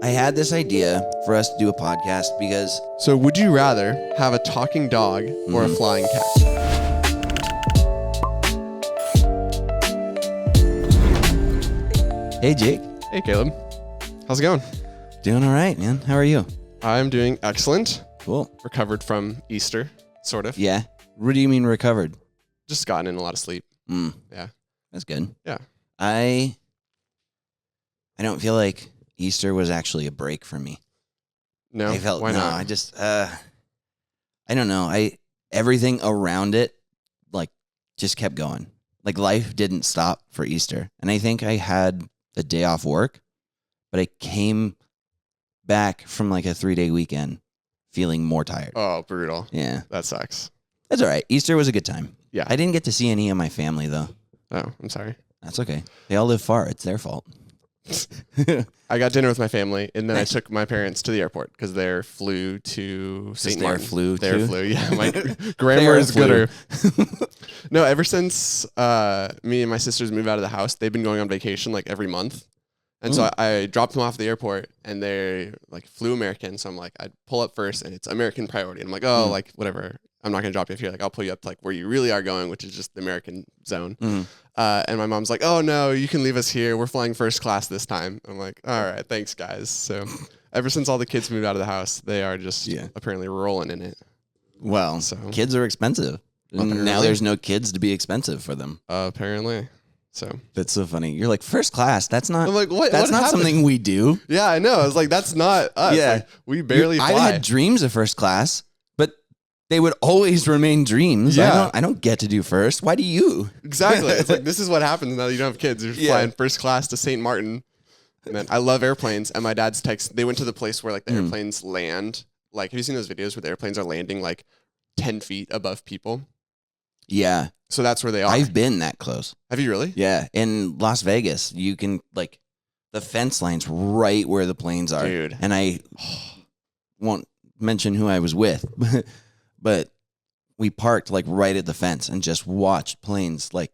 I had this idea for us to do a podcast because So would you rather have a talking dog or a flying cat? Hey Jake, Hey Caleb. How's it going? doing all right, man. How are you? I'm doing excellent. Cool. Recovered from Easter, sort of. Yeah. What do you mean recovered? Just gotten in a lot of sleep. Yeah. That's good. Yeah. I don't feel like Easter was actually a break for me. No, I felt why no. not? I just I don't know. Everything around it like just kept going. Like life didn't stop for Easter, and I think I had a day off work, but I came back from like a 3-day weekend feeling more tired. Oh, brutal. Yeah, That sucks. that's all right. Easter was a good time. Yeah. I didn't get to see any of my family though. Oh, I'm sorry. That's okay. They all live far. It's their fault. I got dinner with my family, and then Nice. I took my parents to the airport because they flew to St. their Martin. flew Their too? flew, yeah. My grammar is flew. gooder. No, ever since me and my sisters moved out of the house, they've been going on vacation like every month. And so I dropped them off at the airport, and they like flew American. So I'm like, I'd pull up first, and it's American priority. And I'm like, oh, like whatever. I'm not gonna drop you off here. Like I'll pull you up to like where you really are going, which is just the American zone. And my mom's like, oh no, you can leave us here. We're flying first class this time. I'm like, all right, thanks guys. So ever since all the kids moved out of the house, they are just apparently rolling in it. Well, So- kids are expensive. And now Apparently. there's no kids to be expensive for them. Apparently. So That's so funny. You're like, first class. That's not. I'm like, what? That's what not happened? something we do. Yeah, I know. I was like, that's not us. Yeah. Like, we barely fly. I had dreams of first class, but they would always remain dreams. Yeah. I don't get to do first. Why do you? Exactly. It's like, this is what happens now that you don't have kids. You're Yeah. flying first class to St. Martin. And then I love airplanes. And my dad's text, they went to the place where like the airplanes land. Like, have you seen those videos where the airplanes are landing like 10 feet above people? Yeah, So that's where they are. I've been that close. Have you really? Yeah, in Las Vegas, you can like the fence line's right where the planes are. Dude. And I won't mention who I was with, but we parked like right at the fence and just watched planes like,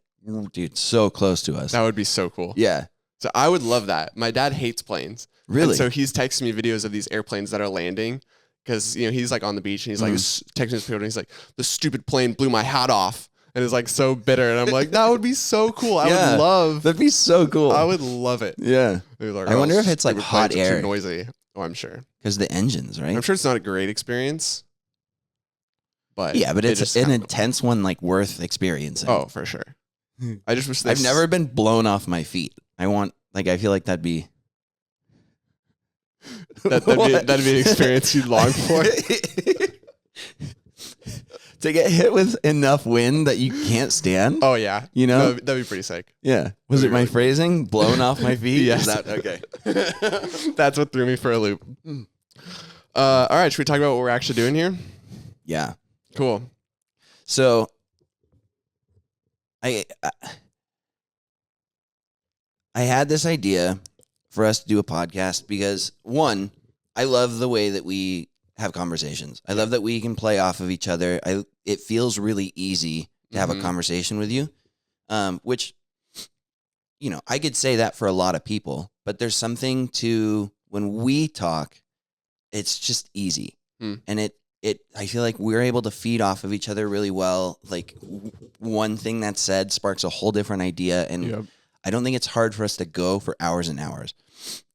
dude, so close to us. That would be so cool. Yeah, So I would love that. My dad hates planes. really. And so he's texting me videos of these airplanes that are landing because, you know, he's like on the beach and he's like texting his people and he's like, the stupid plane blew my hat off and is like so bitter. And I'm like, that would be so cool. I Yeah. would love. That'd be so cool. I would love it. Yeah, They'd be like, I "Oh, wonder if it's like stupid hot planes are air. too noisy. Oh, I'm sure. because the engines, right? I'm sure it's not a great experience. But Yeah, but it it's just an sounded- intense one, like worth experiencing. Oh, for sure. I just wish I've never been blown off my feet. I feel like that'd be that'd be an experience you'd long for. To get hit with enough wind that you can't stand. Oh yeah, You know? that'd be pretty sick. Yeah. Was it my phrasing? Blown off my feet? Yes. Is that okay? That's what threw me for a loop. All right, should we talk about what we're actually doing here? Yeah. Cool. So I had this idea for us to do a podcast because one, I love the way that we have conversations. I love that we can play off of each other. It feels really easy to have a conversation with you, which, you know, I could say that for a lot of people, but there's something to when we talk, it's just easy. And I feel like we're able to feed off of each other really well. Like one thing that's said sparks a whole different idea. And Yep. I don't think it's hard for us to go for hours and hours.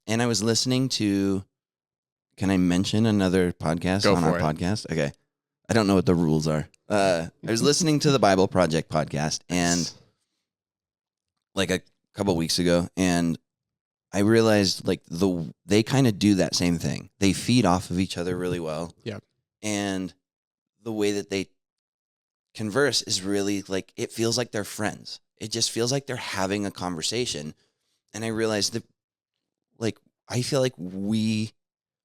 And I was listening to, can I mention another podcast Go on for our it. podcast? Okay. I don't know what the rules are. I was listening to the Bible Project podcast and like a couple weeks ago, and I realized like they kind of do that same thing. They feed off of each other really well. Yep. And the way that they converse is really like, it feels like they're friends. It just feels like they're having a conversation. And I realized that like, I feel like we,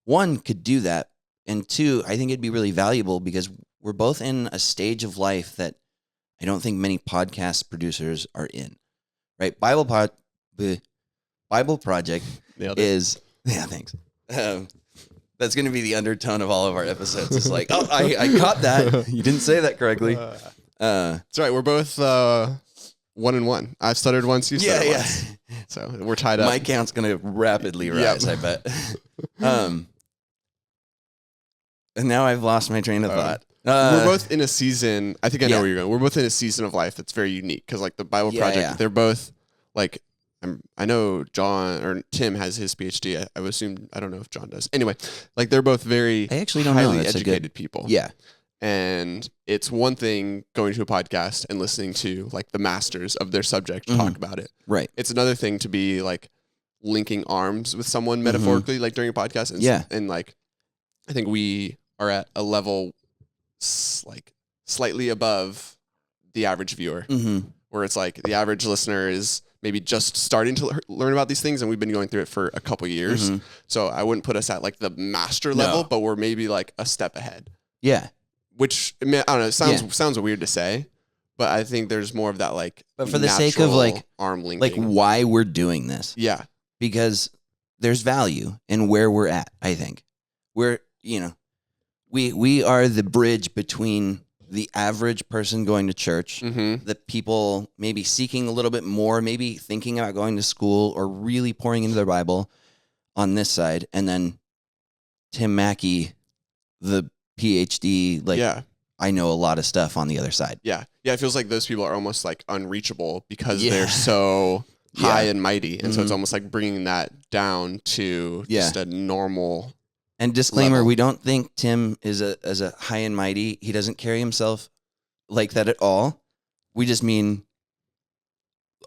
one, could do that. And two, I think it'd be really valuable because we're both in a stage of life that I don't think many podcast producers are in, right? Bible Project Nailed it. is, yeah, thanks. That's going to be the undertone of all of our episodes. It's like, oh, I caught that. You didn't say that correctly. That's right. We're both 1 and 1. I've stuttered once. You stuttered once. So we're tied up. My count's going to rapidly rise, I bet. And now I've lost my train of thought. We're both in a season. I think I know yeah. where you're going. We're both in a season of life that's very unique because, like, the Bible Yeah, Project, yeah. they're both like. I know John or Tim has his PhD. I would assume I don't know if John does. Anyway, like they're both very I actually don't know. highly That's educated people. Yeah. And it's one thing going to a podcast and listening to like the masters of their subject talk about it. Right. It's another thing to be like linking arms with someone metaphorically, like during a podcast. And, and like, I think we are at a level like slightly above the average viewer, where it's like the average listener is maybe just starting to learn about these things, and we've been going through it for a couple years. So I wouldn't put us at like the master level, but we're maybe like a step ahead. Yeah. Which, I mean, I don't know, it sounds weird to say, but I think there's more of that like, but for the sake of like arm linking, like why we're doing this. Yeah. Because there's value in where we're at, I think. We're, you know, we are the bridge between the average person going to church, the people maybe seeking a little bit more, maybe thinking about going to school or really pouring into their Bible on this side, and then Tim Mackey, the PhD, like I know a lot of stuff on the other side. Yeah. Yeah. It feels like those people are almost like unreachable because they're so high and mighty. And so it's almost like bringing that down to just a normal. And disclaimer, level. we don't think Tim is a high and mighty. He doesn't carry himself like that at all. We just mean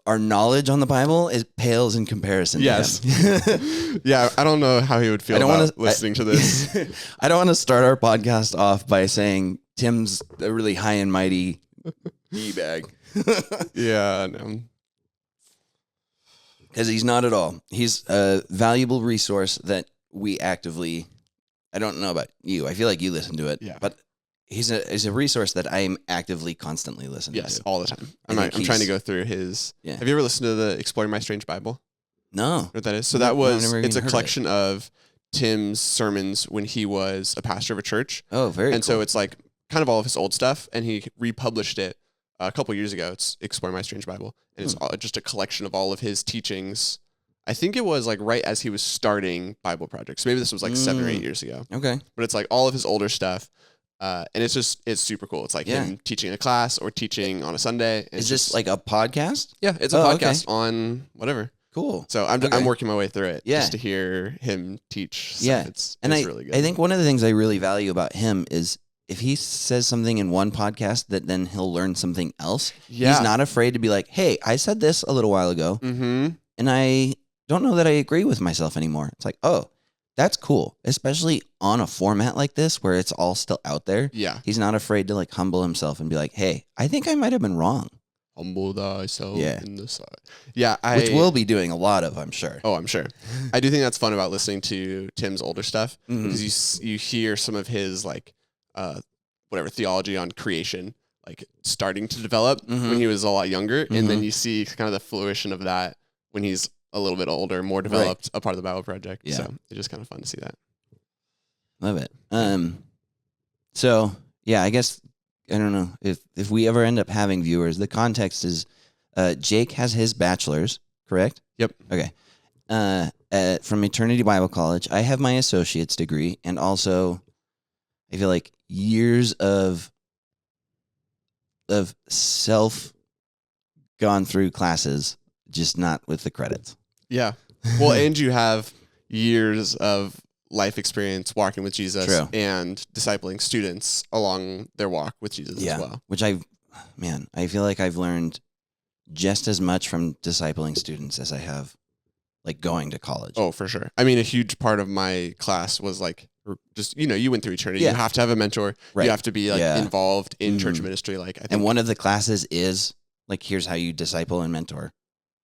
our knowledge on the Bible pales in comparison to him. Yeah, I don't know how he would feel about listening to this. I don't want to start our podcast off by saying Tim's a really high and mighty D-bag. Yeah, no. Because he's not at all. He's a valuable resource that we actively... I don't know about you. I feel like you listen to it. Yeah. But he's a resource that I am actively constantly listening to. Yes, all the time. I'm trying to go through his... Yeah. Have you ever listened to the Exploring My Strange Bible? No. You know what that is? So it's a collection of Tim's sermons when he was a pastor of a church. Oh, very cool. And so it's like kind of all of his old stuff, and he republished it a couple years ago. It's Exploring My Strange Bible. And it's just a collection of all of his teachings. I think it was like right as he was starting Bible Project. So maybe this was like 7 or 8 years ago. Okay. But it's like all of his older stuff. And it's super cool. It's like him teaching a class or teaching on a Sunday. Is this like a podcast? Yeah, it's a podcast on whatever. Cool. So I'm working my way through it just to hear him teach. So it's really good. I think one of the things I really value about him is if he says something in one podcast that then he'll learn something else. Yeah. He's not afraid to be like, hey, I said this a little while ago. And I don't know that I agree with myself anymore. It's like, oh, that's cool. Especially on a format like this where it's all still out there. Yeah. He's not afraid to like humble himself and be like, hey, I think I might have been wrong. Humble thyself in the side. Yeah. Which we'll be doing a lot of, I'm sure. Oh, I'm sure. I do think that's fun about listening to Tim's older stuff because you hear some of his like, whatever theology on creation, like starting to develop when he was a lot younger. And then you see kind of the fruition of that when he's a little bit older, more developed, a part of the Bible Project. Yeah. So it's just kind of fun to see that. Love it. So yeah, I guess, I don't know if we ever end up having viewers, the context is, Jake has his bachelor's, correct? Yep. Okay. From Eternity Bible College. I have my associate's degree, and also I feel like years of self gone through classes, just not with the credits. Yeah. Well, and you have years of life experience walking with Jesus and discipling students along their walk with Jesus as well. Which I feel like I've learned just as much from discipling students as I have like going to college. Oh, for sure. I mean, a huge part of my class was like, just, you went through eternity. You have to have a mentor. Right. You have to be like involved in church ministry. Like, I think, and one of the classes is like, here's how you disciple and mentor.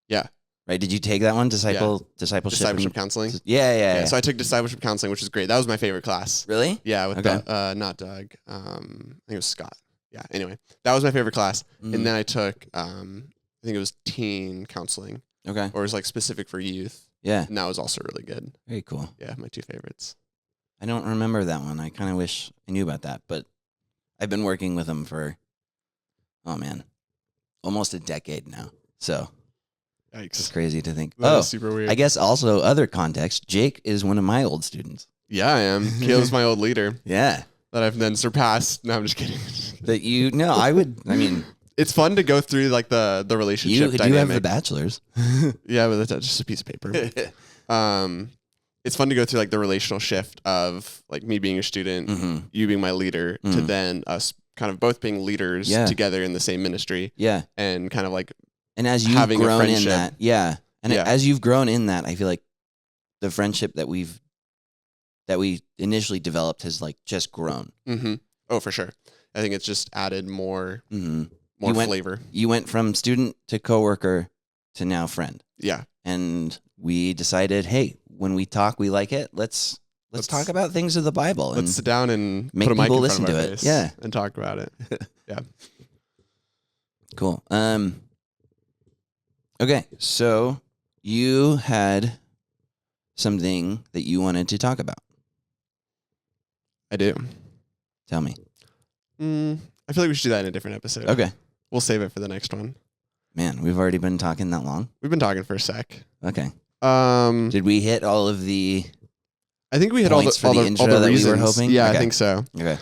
Yeah. Right? Did you take that one? Discipleship counseling. Yeah. So I took discipleship counseling, which is great. That was my favorite class. Really? Yeah. With not Doug. I think it was Scott. Yeah. Anyway, that was my favorite class. And then I took, I think it was teen counseling. Okay. Or it was like specific for youth. Yeah. And that was also really good. Very cool. Yeah. My two favorites. I don't remember that one. I kind of wish I knew about that, but I've been working with them for, almost a decade now. So Yikes. It's crazy to think. That is super weird. I guess also other context. Jake is one of my old students. Yeah, I am. Caleb's my old leader Yeah. that I've then surpassed. No, I'm just kidding. I mean, It's fun to go through like the relationship you dynamic. have the bachelor's. Yeah, but that's just a piece of paper. It's fun to go through like the relational shift of like me being a student, you being my leader, to then us kind of both being leaders together in the same ministry. Yeah. And kind of like And as you've having a grown in friendship. that, as you've grown in that, I feel like the friendship that we initially developed has like just grown. Mm-hmm. Oh, for sure. I think it's just added more flavor. You went from student to coworker to now friend. Yeah. And we decided, hey, when we talk, we like it. Let's talk about things of the Bible. Let's sit down and make put a mic people in listen front of to our it. face Yeah. and talk about it. Yeah. Cool. Okay, so you had something that you wanted to talk about. I do. Tell me. I feel like we should do that in a different episode. Okay. We'll save it for the next one. Man, we've already been talking that long? We've been talking for a sec. Okay. Did Did we hit all of the I think we hit all the intro all the that reasons. we were hoping? Yeah, Okay. I think so. Okay.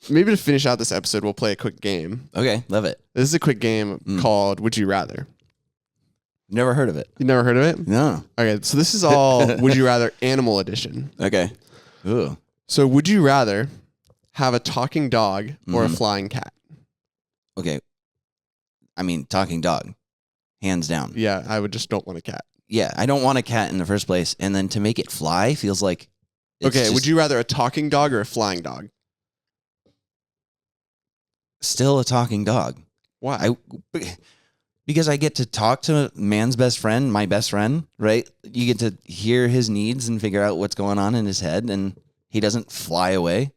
Maybe to finish out this episode, we'll play a quick game. Okay, love it. This is a quick game called Would You Rather. Never heard of it. You never heard of it? No. Okay, so this is all Would You Rather Animal Edition. Okay. Ooh. So would you rather have a talking dog or a flying cat? Okay. I mean, talking dog. Hands down. Yeah, I would just don't want a cat. Yeah, I don't want a cat in the first place. And then to make it fly feels like... Okay, would you rather a talking dog or a flying dog? Still a talking dog. Why? Because I get to talk to man's best friend, my best friend, right? You get to hear his needs and figure out what's going on in his head, and he doesn't fly away.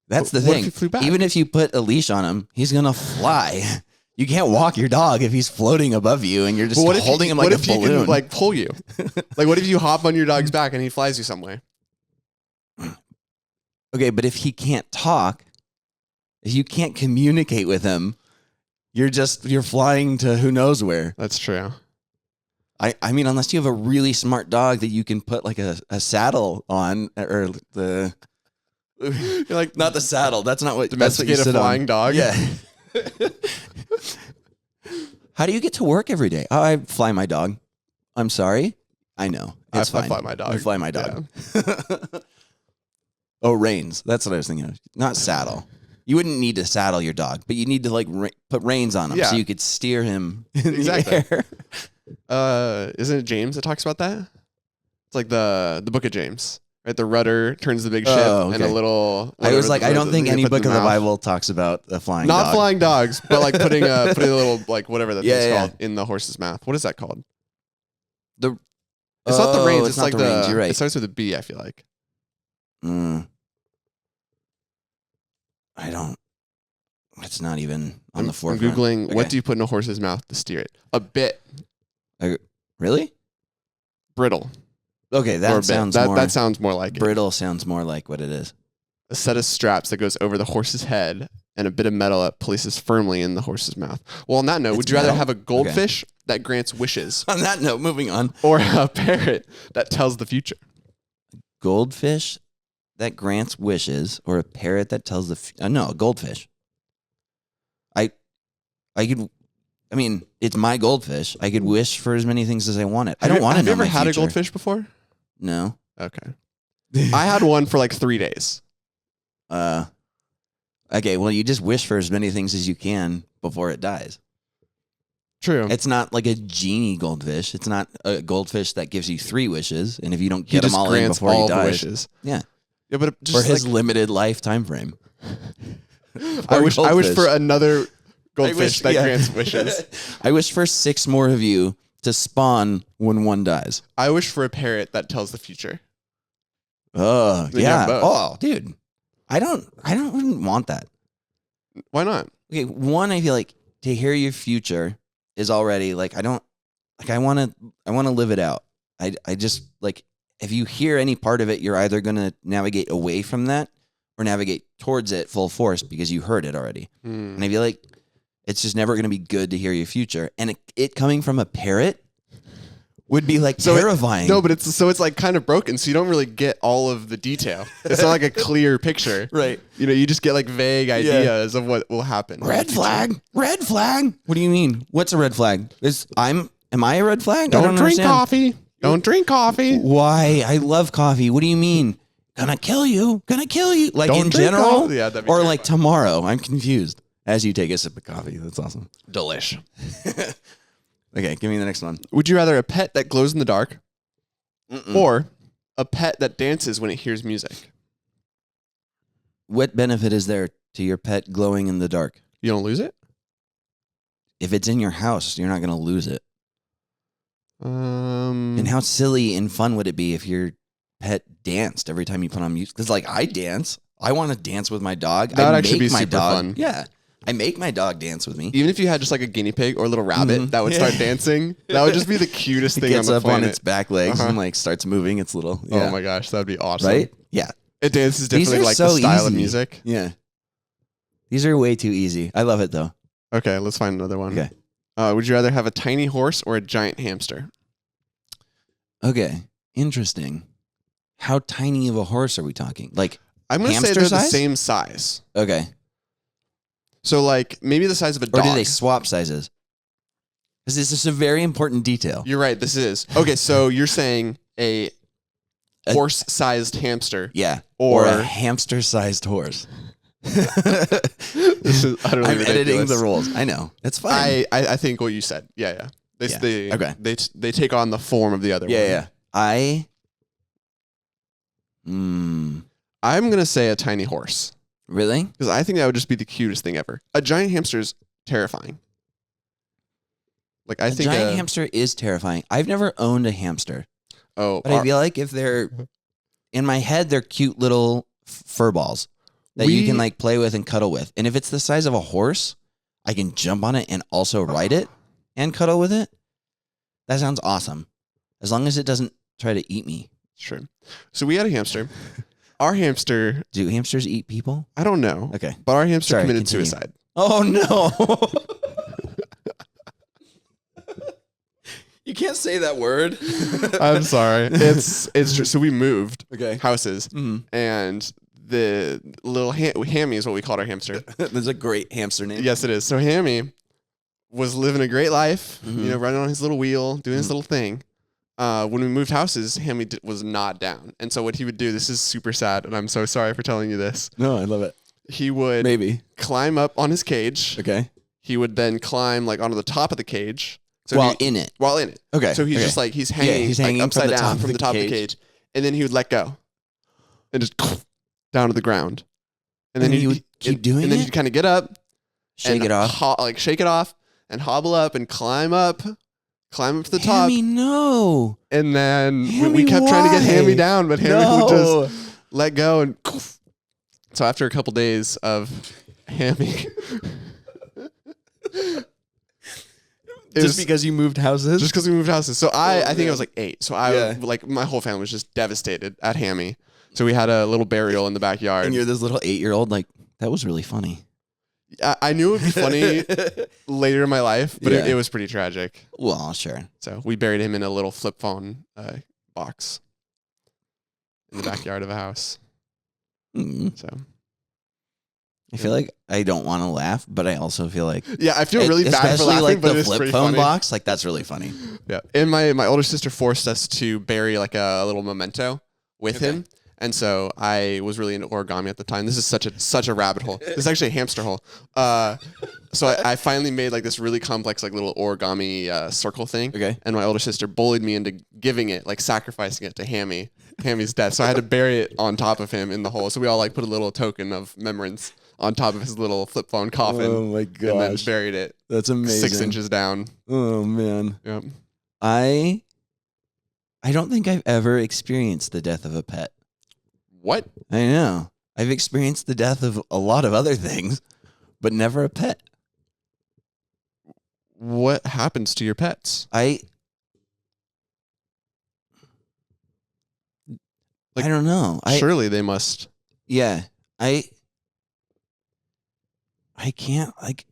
That's the What thing. if he flew back? Even if you put a leash on him, he's going to fly. You can't walk your dog if he's floating above you and you're just holding him like a balloon. What if he can like pull you? Like what if you hop on your dog's back and he flies you somewhere? Okay, but if he can't talk, if you can't communicate with him, you're flying to who knows where. That's true. I mean, unless you have a really smart dog that you can put like a saddle on, or the you're like not the saddle. That's not what Domesticate a flying dog. Yeah. How do you get to work every day? Oh, I fly my dog. I'm sorry. I know. It's fine. I fly my dog. I fly my dog. Yeah. Oh, reins. That's what I was thinking of. Not saddle. You wouldn't need to saddle your dog, but you need to like put reins on him so you could steer him in the air. Isn't it James that talks about that? It's like the book of James, right? The rudder turns the big ship, and a little. I was like, I don't think any book of the Bible talks about a flying dog. Not flying dogs, but like putting a little like whatever that thing's called in the horse's mouth. What is that called? It's not the reins. It's like the reins. You're right. It starts with a B. I feel like. I don't. It's not even on the forefront. I'm Googling, what do you put in a horse's mouth to steer it? A bit. Really? Brittle. Okay, that sounds more... That sounds more like brittle sounds more like what it is. A set of straps that goes over the horse's head and a bit of metal that places firmly in the horse's mouth. Well, on that note, would you rather have a goldfish that grants wishes? On that note, moving on. Or a parrot that tells the future? Goldfish that grants wishes, or a parrot that tells the no, a goldfish. I mean, it's my goldfish. I could wish for as many things as I wanted. I don't want to know my future. Have you ever had a goldfish before? No. Okay. I had one for like 3 days. Okay, well, you just wish for as many things as you can before it dies. True. It's not like a genie goldfish. It's not a goldfish that gives you 3 wishes, and if you don't get them all in before he dies, wishes. Yeah. Yeah, but just for his limited life time frame. I wish for another goldfish that grants wishes. I wish for 6 more of you to spawn when one dies. I wish for a parrot that tells the future. Oh, yeah. Oh, dude. I wouldn't want that. Why not? Okay, one, I feel like to hear your future is already like I want to live it out. I just like if you hear any part of it, you're either going to navigate away from that or navigate towards it full force because you heard it already. And I feel like It's just never going to be good to hear your future. And it coming from a parrot would be like terrifying. No, but it's like kind of broken, so you don't really get all of the detail. It's not like a clear picture. Right. You just get like vague ideas of what will happen. Red flag. Red flag. What do you mean? What's a red flag? Am I a red flag? Don't drink understand. coffee. Don't drink coffee. Why? I love coffee. What do you mean? Gonna kill you. Gonna kill you. Like Don't in drink general? coffee. Yeah, that'd be or like tomorrow. I'm confused. As you take a sip of coffee. That's awesome. Delish. Okay, give me the next one. Would you rather a pet that glows in the dark or a pet that dances when it hears music? What benefit is there to your pet glowing in the dark? You don't lose it? If it's in your house, you're not going to lose it. And And how silly and fun would it be if your pet danced every time you put on music? Because like I dance. I want to dance with my dog. That would I actually make be my super dog, fun. Yeah. I make my dog dance with me. even if you had just like a guinea pig or a little rabbit that would start dancing, that would just be the cutest It thing gets on the up planet. on its back legs and like starts moving its little. Yeah. Oh my gosh, that would be awesome. Right? Yeah. It dances These differently are like so the style of easy. music. Yeah. These are way too easy. I love it though. Okay, let's find another one. Okay. Would you rather have a tiny horse or a giant hamster? Okay. Interesting. How tiny of a horse are we talking? Like, I'm going to say hamster they're the size? same size. okay. So like maybe the size of a Or dog. do they swap sizes? Because this is a very important detail. You're right, this is. Okay, so you're saying a A- horse-sized hamster. Yeah. Or- a hamster-sized horse. This is utterly I'm editing ridiculous. the rules. I know. It's fine. I think what you said. Yeah. Yeah. Okay. They take on the form of the other one. Yeah. I'm going to say a tiny horse Really? because I think that would just be the cutest thing ever. A giant hamster is terrifying. Like I A think giant hamster is terrifying. I've never owned a hamster. Oh, But I feel like if they're in my head, they're cute little fur balls that you can like play with and cuddle with. And if it's the size of a horse, I can jump on it and also ride it and cuddle with it. That sounds awesome. As long as it doesn't try to eat me. sure. So we had a hamster. Our hamster, Do hamsters eat people? I don't know. Okay. But our hamster Sorry, committed continue. suicide. Oh no. You can't say that word. I'm sorry. It's true. So we moved Okay. houses and the little Hammy is what we called our hamster. That's a great hamster name. Yes, it is. So Hammy was living a great life, running on his little wheel, doing his little thing. When we moved houses, Hammy was not down. And so what he would do, this is super sad, and I'm so sorry for telling you this. No, I love it. He would Maybe. climb up on his cage. Okay. He would then climb like onto the top of the cage. So While in it. While in it. Okay. So he's okay. just like, he's hanging, he's hanging like, from upside the down top of from the the top of the cage. And then he would let go. And just down to the ground. And then he would keep doing And then it? he'd kind of get up. Shake and it off. Shake it off and hobble up and climb up to the top. Hammy, no. And then Hammy, we kept trying to get why? Hammy down, but Hammy No. would just let go and so after a couple days of Hammy Just because you moved houses? just because we moved houses. So I think man. I was like 8. So I Yeah. like my whole family was just devastated at Hammy. So we had a little burial in the backyard. And you're this little 8-year-old, like, that was really funny. I knew it would be funny later in my life, but Yeah. it was pretty tragic. Well, sure. So we buried him in a little flip phone box in the backyard of a house. Mm. So I feel like I don't want to laugh, but I also feel like yeah, I feel really bad for especially laughing, like but the it's flip pretty phone funny. box. Like that's really funny. Yeah, and my older sister forced us to bury like a little memento with him, and so I was really into origami at the time. This is such a rabbit hole. This is actually a hamster hole. So I finally made like this really complex like little origami circle thing. Okay. And my older sister bullied me into giving it, like sacrificing it to Hammy's death. So I had to bury it on top of him in the hole. So we all like put a little token of remembrance on top of his little flip phone coffin. Oh my And then gosh, buried it that's amazing. 6 inches down. Oh man, Yep. I don't think I've ever experienced the death of a pet. What? I know. I've experienced the death of a lot of other things, but never a pet. What happens to your pets? I don't know. Surely they must. Yeah. I can't like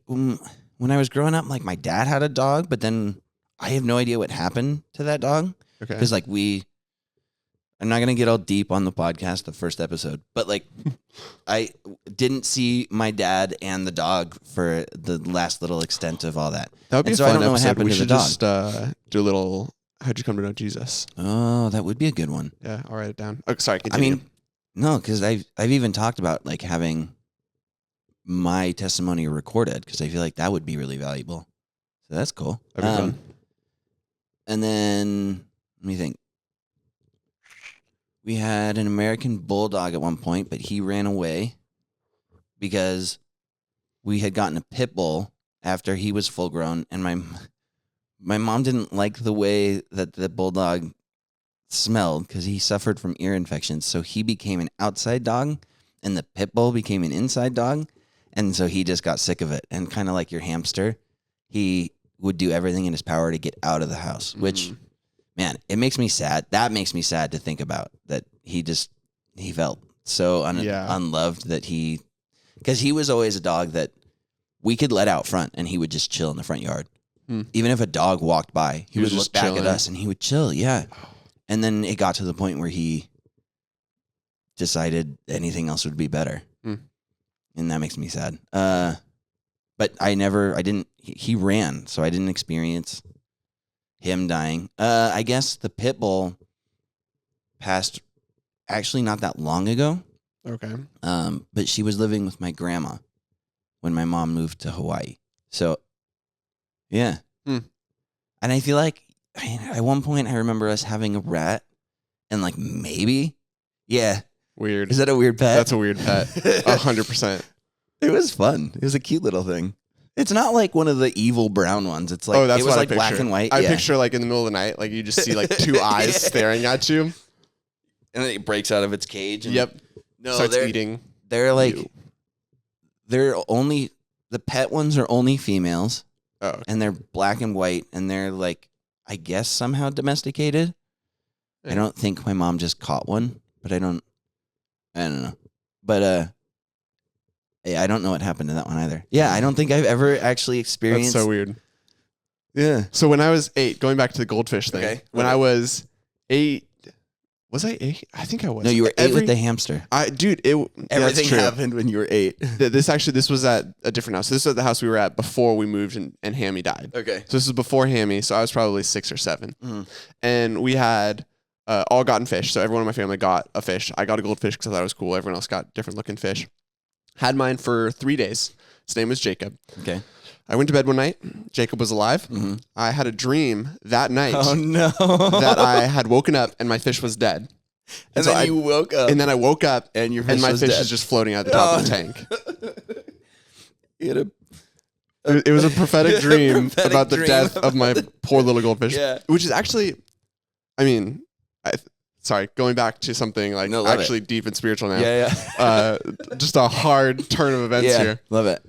when I was growing up, like my dad had a dog, but then I have no idea what happened to that dog. Okay. Because like I'm not going to get all deep on the podcast, the first episode, but like I didn't see my dad and the dog for the last little extent of all that. That would be And a so I fun don't know what episode. happened We to the should dog. just do a little, how'd you come to know Jesus? Oh, that would be a good one. Yeah, I'll write it down. Oh, sorry, I continue. mean, no, because I've even talked about like having my testimony recorded because I feel like that would be really valuable. So that's cool. That'd be fun. And then let me think. We had an American bulldog at one point, but he ran away because we had gotten a pit bull after he was full grown, and my mom didn't like the way that the bulldog smelled because he suffered from ear infections. So he became an outside dog, and the pit bull became an inside dog, and so he just got sick of it. And kind of like your hamster, he would do everything in his power to get out of the house, which. Man, it makes me sad. That makes me sad to think about that he felt so unloved that because he was always a dog that we could let out front and he would just chill in the front yard. Even if a dog walked by, he would look back at us and he would chill. Yeah. And then it got to the point where he decided anything else would be better. And that makes me sad. But he ran, so I didn't experience him dying. I guess the pit bull passed actually not that long ago. Okay. But she was living with my grandma when my mom moved to Hawaii. So, yeah. And I feel like at one point I remember us having a rat and like maybe. Yeah. Weird. Is that a weird pet? That's a weird pet. 100%. It was fun. It was a cute little thing. It's not like one of the evil brown ones. It's like that's it was what like I black picture. and white. I picture like in the middle of the night, like you just see like two eyes staring at you. And then it breaks out of its cage. And No, starts eating. They're like you. they're only the pet ones are only females. Oh, okay. And they're black and white, and they're like I guess somehow domesticated. Yeah. I don't think my mom just caught one, but I don't know. But yeah, I don't know what happened to that one either. Yeah, I don't think I've ever actually experienced. That's so weird. Yeah. So when I was 8, going back to the goldfish thing, Okay. when I was 8, was I 8? I think I was. No, you were 8 with the hamster. Everything happened when you were 8. This was at a different house. This was the house we were at before we moved and Hammy died. Okay. So this was before Hammy, so I was probably 6 or 7. And we had all gotten fish. So everyone in my family got a fish. I got a goldfish because I thought it was cool. Everyone else got different looking fish. Had mine for 3 days. His name was Jacob. Okay. I went to bed one night. Jacob was alive. I had a dream that night Oh no! that I had woken up and my fish was dead. And then you woke up. And then I woke up and your and my was fish dead. is just floating out the top of the tank. It was a prophetic dream about the death of my poor little goldfish. Yeah. Which is actually, I mean, sorry, going back to something like actually deep and spiritual now. Yeah. Just a hard turn of events here. Love it.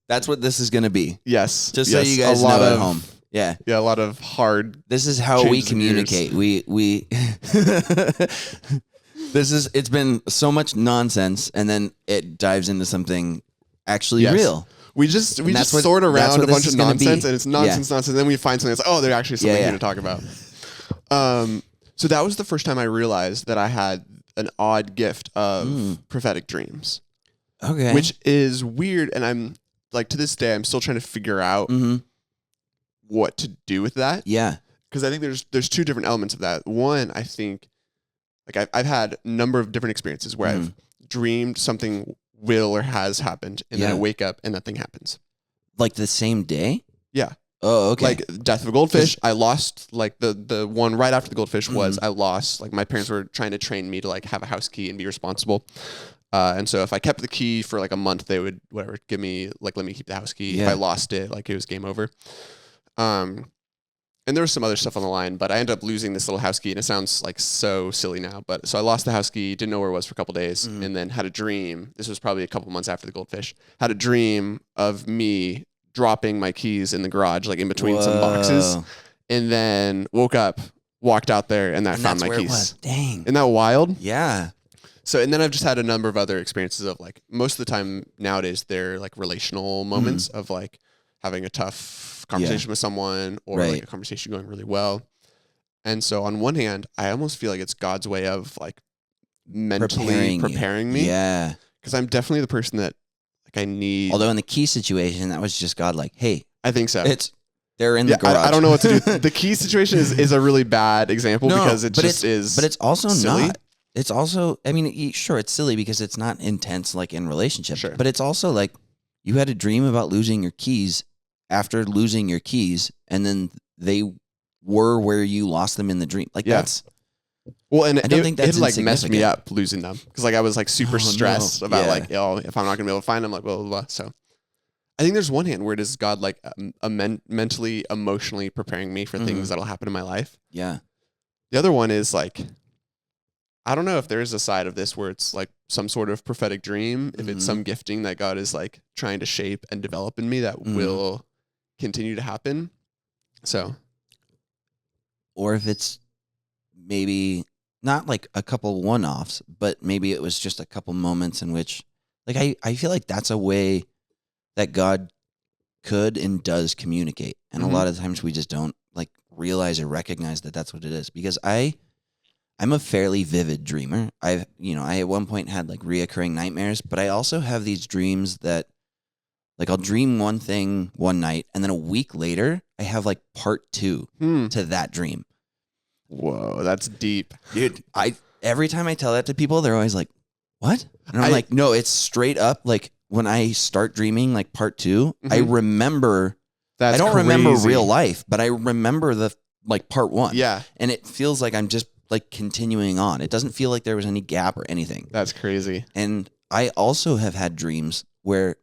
That's what this is going to be. Yes. Just so you guys know at home. Yeah. Yeah, a lot of hard. This is how we communicate. We it's been so much nonsense and then it dives into something actually real. We just sort around a bunch of nonsense and it's nonsense. And then we find something that's, there's actually something here to talk about. So that was the first time I realized that I had an odd gift of prophetic dreams. Okay. Which is weird. And I'm like, to this day, I'm still trying to figure out what to do with that. Yeah. Because I think there's two different elements of that. One, I think, like I've had a number of different experiences where I've dreamed something will or has happened, and then I wake up and that thing happens. Like the same day? Yeah. Oh, okay. Like death of a goldfish. I lost like the one right after the goldfish was I lost. Like my parents were trying to train me to like have a house key and be responsible. And so if I kept the key for like a month, they would let me keep the house key. Yeah. If I lost it, like it was game over. And there was some other stuff on the line, but I ended up losing this little house key, and it sounds like so silly now. But so I lost the house key, didn't know where it was for a couple days, and then had a dream. This was probably a couple months after the goldfish. Had a dream of me dropping my keys in the garage, like in between some boxes, and then woke up, walked out there, and I found my keys. Dang. Isn't that wild? Yeah. So, and then I've just had a number of other experiences of like, most of the time nowadays, they're like relational moments of like, having a tough conversation with someone, or like a conversation going really well. And so on one hand, I almost feel like it's God's way of like mentally preparing me. Yeah. Because I'm definitely the person that like I need. Although in the key situation, that was just God like, hey. I think so. They're in the garage. I don't know what to do. The key situation is a really bad example because it just is. But it's also silly. not. It's also, I mean, sure, it's silly because it's not intense like in relationship. Sure. But it's also like you had a dream about losing your keys after losing your keys, and then they were where you lost them in the dream. Like that's. Well, and I don't think that's like messed me up losing them because like I was like super stressed about like, oh, if I'm not gonna be able to find them, like blah blah blah. So I think there's one hand where it is God like mentally, emotionally preparing me for things that'll happen in my life. Yeah. The other one is like, I don't know if there is a side of this where it's like some sort of prophetic dream, if it's some gifting that God is like trying to shape and develop in me that will continue to happen. So, or if it's maybe not like a couple one-offs, but maybe it was just a couple moments in which, like, I feel like that's a way that God could and does communicate. And a lot of times we just don't like realize or recognize that that's what it is. Because I'm a fairly vivid dreamer. I at one point had like reoccurring nightmares, but I also have these dreams that like I'll dream one thing one night and then a week later I have like part 2 to that dream. Whoa, that's deep. Dude, every time I tell that to people, they're always like, what? And I'm like, no, it's straight up like when I start dreaming like part 2, I remember, I don't remember real life, but I remember the like part 1. Yeah. And it feels like I'm just like continuing on. It doesn't feel like there was any gap or anything. That's crazy. And I also have had dreams where,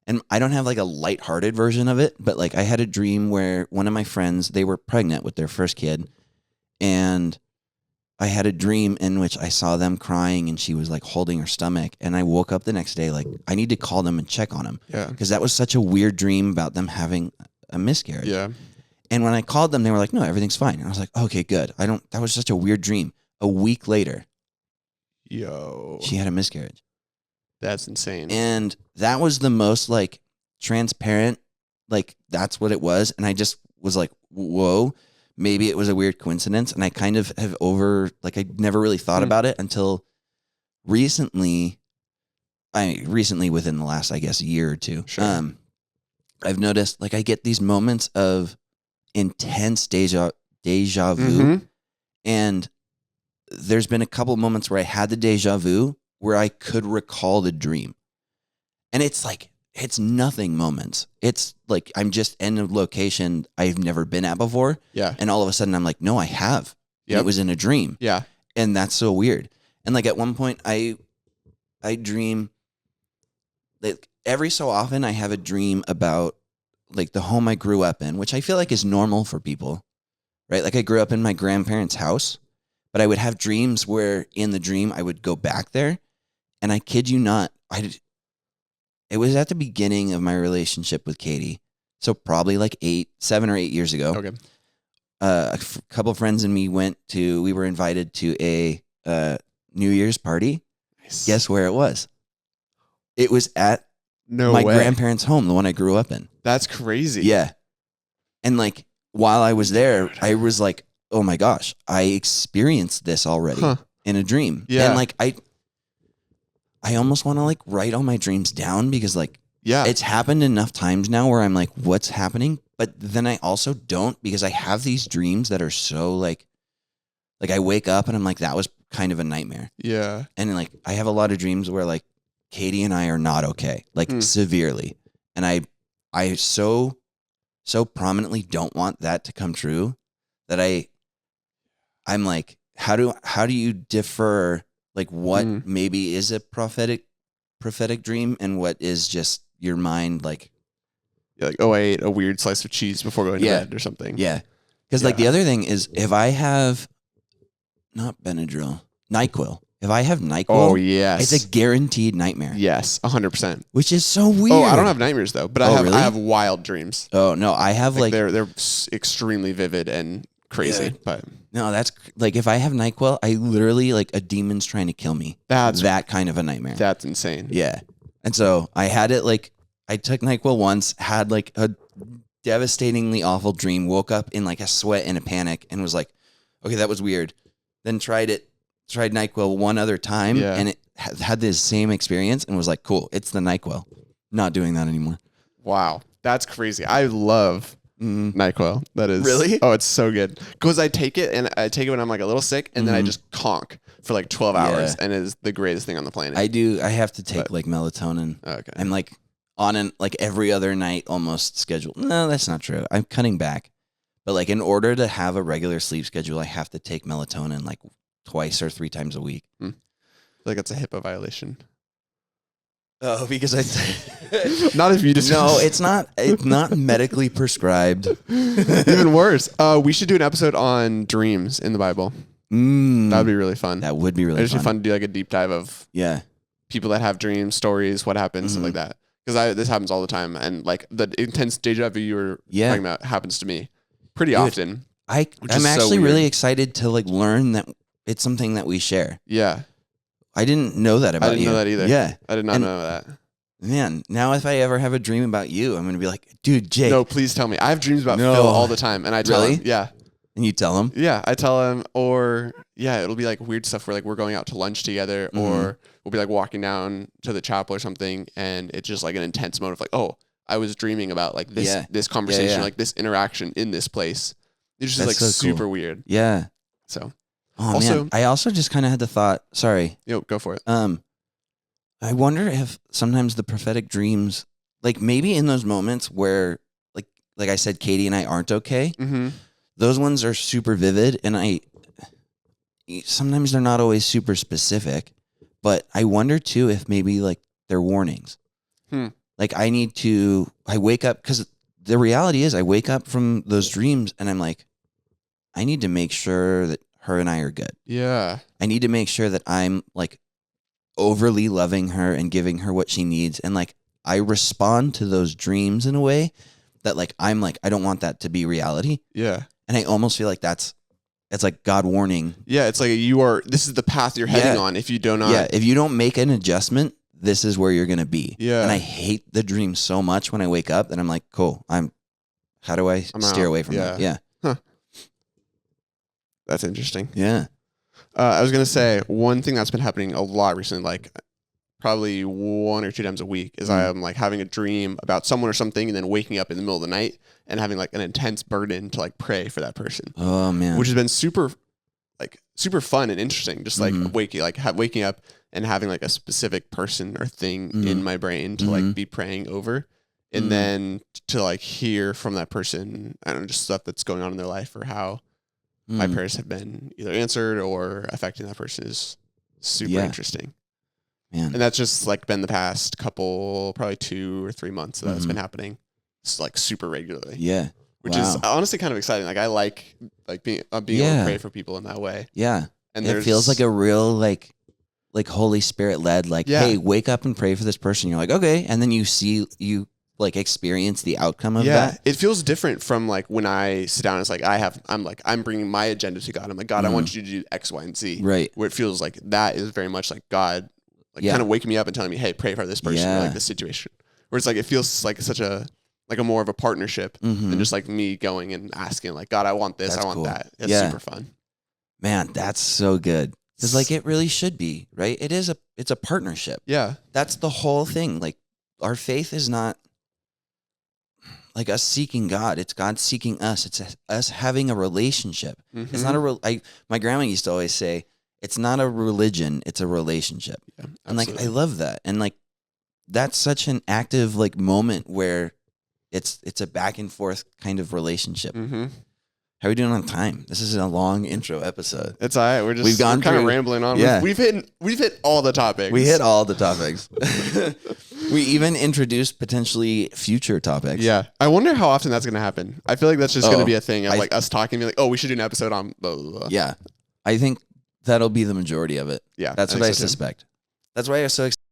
and I don't have like a lighthearted version of it, but like I had a dream where one of my friends, they were pregnant with their first kid. And I had a dream in which I saw them crying and she was like holding her stomach. And I woke up the next day like, I need to call them and check on them. Yeah. Because that was such a weird dream about them having a miscarriage. Yeah. And when I called them, they were like, no, everything's fine. And I was like, okay, good. That was such a weird dream. A week later, she had a miscarriage. That's insane. And that was the most like transparent, like that's what it was. And I just was like, whoa. Maybe it was a weird coincidence, and I kind of have I never really thought about it until recently. Recently within the last, I guess, year or two. Sure. I've noticed like I get these moments of intense deja vu, and there's been a couple moments where I had the deja vu where I could recall the dream, and it's like. It's nothing moments. It's like I'm just in a location I've never been at before. Yeah. And all of a sudden I'm like, no, I have. Yep. It was in a dream. Yeah. And that's so weird. And like at one point I dream that every so often I have a dream about like the home I grew up in, which I feel like is normal for people, right? Like I grew up in my grandparents' house, but I would have dreams where in the dream I would go back there. And I kid you not, it was at the beginning of my relationship with Katie. So probably like 7 or 8 years ago. Okay. A couple of friends and me we were invited to a New Year's party. Nice. Guess where it was? It was at my grandparents' home, the one I grew up in. That's crazy. Yeah. And like while I was there, I was like, oh my gosh, I experienced this already in a dream. Yeah. And like I almost want to like write all my dreams down because like, it's happened enough times now where I'm like, what's happening? But then I also don't because I have these dreams that are so like I wake up and I'm like, that was kind of a nightmare. Yeah. And like, I have a lot of dreams where like Katie and I are not okay, like severely. And I so prominently don't want that to come true that I'm like, how do you defer like what maybe is a prophetic dream and what is just your mind like oh, I ate a weird slice of cheese before going to bed or something. Yeah. Because like the other thing is if I have not Benadryl, NyQuil. If I have NyQuil, it's a guaranteed nightmare. Yes, 100%. Which is so weird. Oh, I don't have nightmares though, but I have wild dreams. Oh no, I have like they're extremely vivid and crazy, but no, that's like if I have NyQuil, I literally like a demon's trying to kill me. That's that kind of a nightmare. That's insane. Yeah. And so I had it like I took NyQuil once, had like a devastatingly awful dream, woke up in like a sweat and a panic and was like, okay, that was weird. Then tried NyQuil one other time and it had this same experience and was like, cool, it's the NyQuil. Not doing that anymore. Wow. That's crazy. I love NyQuil. That is really? Oh, it's so good. Because I take it when I'm like a little sick and then I just conk for like 12 hours and it is the greatest thing on the planet. I have to take like melatonin. Okay. I'm like on like every other night almost scheduled. No, that's not true. I'm cutting back. But like in order to have a regular sleep schedule, I have to take melatonin like twice or 3 times a week. I feel like that's a HIPAA violation. Oh, because I not if you just no, it's not medically prescribed. Even worse. We should do an episode on dreams in the Bible. That would be really fun. That would be really It'd be fun to do like a deep dive of people that have dreams, stories, what happens, stuff like that. Because this happens all the time, and like the intense deja vu you were talking about happens to me pretty often. I'm actually really excited to like learn that it's something that we share. Yeah. I didn't know that about you. I didn't know that either. Yeah. I did not know that. Man, now if I ever have a dream about you, I'm going to be like, dude, Jake. No, please tell me. I have dreams about Phil all the time. And I tell him. Yeah. And you tell him? Yeah, I tell him. Or, it'll be like weird stuff where like we're going out to lunch together or we'll be like walking down to the chapel or something. And it's just like an intense moment of like, oh, I was dreaming about like this conversation, like this interaction in this place. It's just like so super weird. Yeah. So. Oh, also, man. I also just kind of had the thought, sorry. Go for it. I wonder if sometimes the prophetic dreams, like maybe in those moments where, like I said, Katie and I aren't okay, those ones are super vivid. And sometimes they're not always super specific, but I wonder too if maybe like they're warnings. Like I wake up, because the reality is I wake up from those dreams and I'm like, I need to make sure that her and I are good. Yeah. I need to make sure that I'm like overly loving her and giving her what she needs. And like, I respond to those dreams in a way that like, I'm like, I don't want that to be reality. Yeah. And I almost feel like it's like God warning. Yeah. It's like this is the path you're heading on. If you do not. Yeah. If you don't make an adjustment, this is where you're going to be. Yeah. And I hate the dream so much when I wake up that I'm like, cool. How do I steer away from that? Yeah. Huh. That's interesting. Yeah. I was going to say one thing that's been happening a lot recently, like probably 1 or 2 times a week, is I'm like having a dream about someone or something and then waking up in the middle of the night and having like an intense burden to like pray for that person. Oh man. Which has been super fun and interesting. Just like waking up and having like a specific person or thing in my brain to like be praying over. And then to like hear from that person, I don't know, just stuff that's going on in their life or how my prayers have been either answered or affecting that person is super interesting. Man. And that's just like been the past couple, probably 2 or 3 months that's been happening. It's like super regularly. Yeah. Which is honestly kind of exciting. Like I like being able to pray for people in that way. Yeah. And it feels like a real like Holy Spirit led, like, hey, wake up and pray for this person. You're like, okay. And then you like experience the outcome of that. It feels different from like when I sit down. It's like I'm bringing my agenda to God. I'm like, God, I want you to do X, Y, and Z. Right. Where it feels like that is very much like God, like kind of waking me up and telling me, hey, pray for this person or like this situation. Where it's like it feels like such a more of a partnership than just like me going and asking like, God, I want this, I want that. It's super fun. Man, that's so good. Because like it really should be, right? It's a partnership. Yeah. That's the whole thing. Like our faith is not like us seeking God. It's God seeking us. It's us having a relationship. It's not my grandma used to always say, it's not a religion, it's a relationship. Yeah, and like, I love that. And like, that's such an active like moment where it's a back and forth kind of relationship. How are we doing on time? This is a long intro episode. It's all right. We've kind of rambling on. Yeah. We've hit all the topics. We hit all the topics. We even introduced potentially future topics. Yeah. I wonder how often that's going to happen. I feel like that's just going to be a thing of like us talking, be like, oh, we should do an episode on blah, blah, blah. Yeah. I think that'll be the majority of it. Yeah. That's what I suspect. That's why I was so excited.